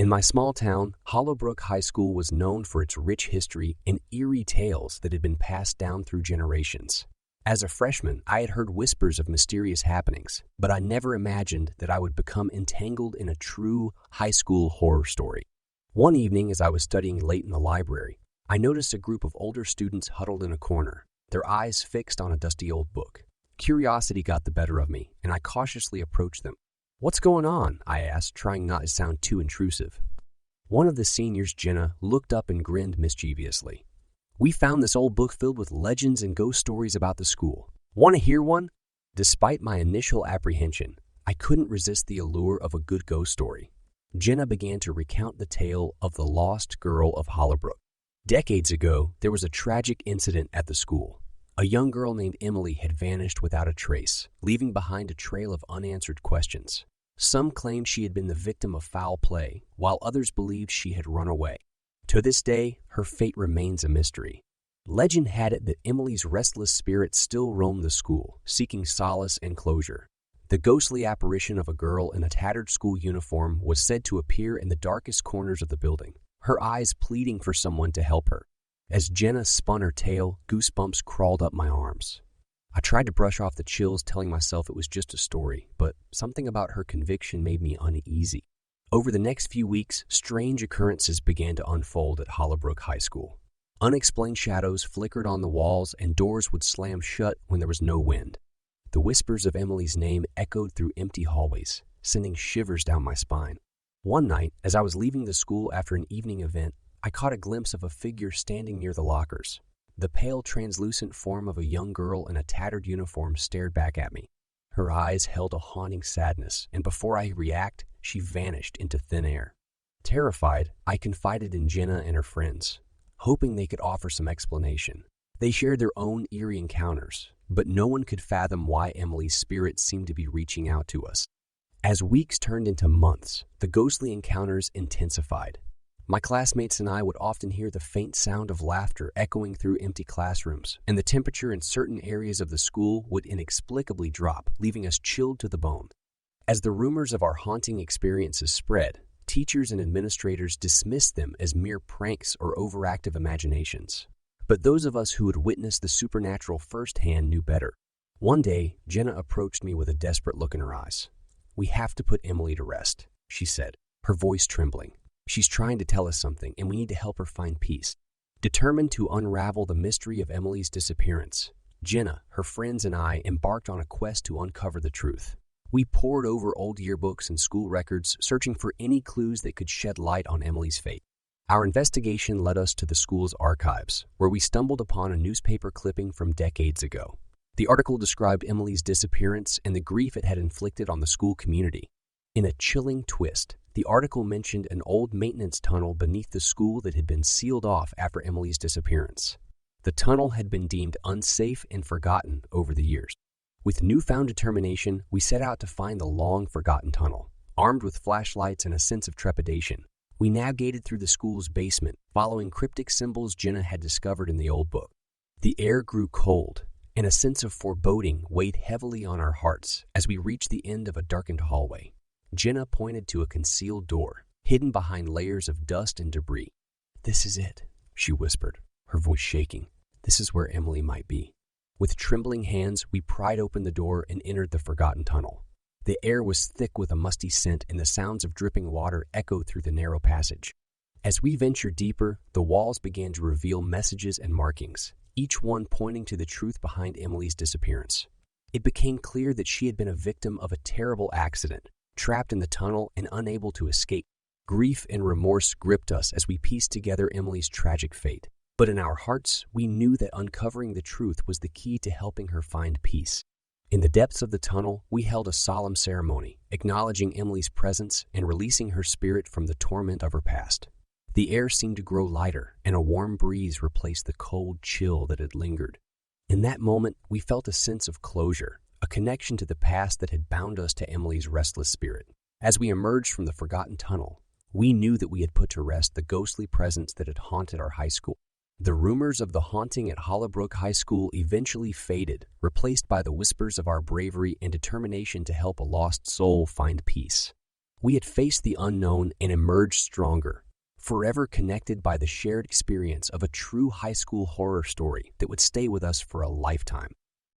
In my small town, Hollowbrook High School was known for its rich history and eerie tales that had been passed down through generations. As a freshman, I had heard whispers of mysterious happenings, but I never imagined that I would become entangled in a true high school horror story. One evening, as I was studying late in the library, I noticed a group of older students huddled in a corner, their eyes fixed on a dusty old book. Curiosity got the better of me, and I cautiously approached them. "What's going on?" I asked, trying not to sound too intrusive. One of the seniors, Jenna, looked up and grinned mischievously. "We found this old book filled with legends and ghost stories about the school. Want to hear one?" Despite my initial apprehension, I couldn't resist the allure of a good ghost story. Jenna began to recount the tale of the lost girl of Hollowbrook. Decades ago, there was a tragic incident at the school. A young girl named Emily had vanished without a trace, leaving behind a trail of unanswered questions. Some claimed she had been the victim of foul play, while others believed she had run away. To this day, her fate remains a mystery. Legend had it that Emily's restless spirit still roamed the school, seeking solace and closure. The ghostly apparition of a girl in a tattered school uniform was said to appear in the darkest corners of the building, her eyes pleading for someone to help her. As Jenna spun her tale, goosebumps crawled up my arms. I tried to brush off the chills, telling myself it was just a story, but something about her conviction made me uneasy. Over the next few weeks, strange occurrences began to unfold at Hollowbrook High School. Unexplained shadows flickered on the walls, and doors would slam shut when there was no wind. The whispers of Emily's name echoed through empty hallways, sending shivers down my spine. One night, as I was leaving the school after an evening event, I caught a glimpse of a figure standing near the lockers. The pale, translucent form of a young girl in a tattered uniform stared back at me. Her eyes held a haunting sadness, and before I react, she vanished into thin air. Terrified, I confided in Jenna and her friends, hoping they could offer some explanation. They shared their own eerie encounters, but no one could fathom why Emily's spirit seemed to be reaching out to us. As weeks turned into months, the ghostly encounters intensified. My classmates and I would often hear the faint sound of laughter echoing through empty classrooms, and the temperature in certain areas of the school would inexplicably drop, leaving us chilled to the bone. As the rumors of our haunting experiences spread, teachers and administrators dismissed them as mere pranks or overactive imaginations. But those of us who had witnessed the supernatural firsthand knew better. One day, Jenna approached me with a desperate look in her eyes. "We have to put Emily to rest," she said, her voice trembling. "She's trying to tell us something, and we need to help her find peace." Determined to unravel the mystery of Emily's disappearance, Jenna, her friends, and I embarked on a quest to uncover the truth. We pored over old yearbooks and school records, searching for any clues that could shed light on Emily's fate. Our investigation led us to the school's archives, where we stumbled upon a newspaper clipping from decades ago. The article described Emily's disappearance and the grief it had inflicted on the school community. In a chilling twist, the article mentioned an old maintenance tunnel beneath the school that had been sealed off after Emily's disappearance. The tunnel had been deemed unsafe and forgotten over the years. With newfound determination, we set out to find the long-forgotten tunnel. Armed with flashlights and a sense of trepidation, we navigated through the school's basement, following cryptic symbols Jenna had discovered in the old book. The air grew cold, and a sense of foreboding weighed heavily on our hearts as we reached the end of a darkened hallway. Jenna pointed to a concealed door, hidden behind layers of dust and debris. "This is it," she whispered, her voice shaking. "This is where Emily might be." With trembling hands, we pried open the door and entered the forgotten tunnel. The air was thick with a musty scent, and the sounds of dripping water echoed through the narrow passage. As we ventured deeper, the walls began to reveal messages and markings, each one pointing to the truth behind Emily's disappearance. It became clear that she had been a victim of a terrible accident, trapped in the tunnel and unable to escape. Grief and remorse gripped us as we pieced together Emily's tragic fate. But in our hearts, we knew that uncovering the truth was the key to helping her find peace. In the depths of the tunnel, we held a solemn ceremony, acknowledging Emily's presence and releasing her spirit from the torment of her past. The air seemed to grow lighter, and a warm breeze replaced the cold chill that had lingered. In that moment, we felt a sense of closure, a connection to the past that had bound us to Emily's restless spirit. As we emerged from the forgotten tunnel, we knew that we had put to rest the ghostly presence that had haunted our high school. The rumors of the haunting at Hollowbrook High School eventually faded, replaced by the whispers of our bravery and determination to help a lost soul find peace. We had faced the unknown and emerged stronger, forever connected by the shared experience of a true high school horror story that would stay with us for a lifetime.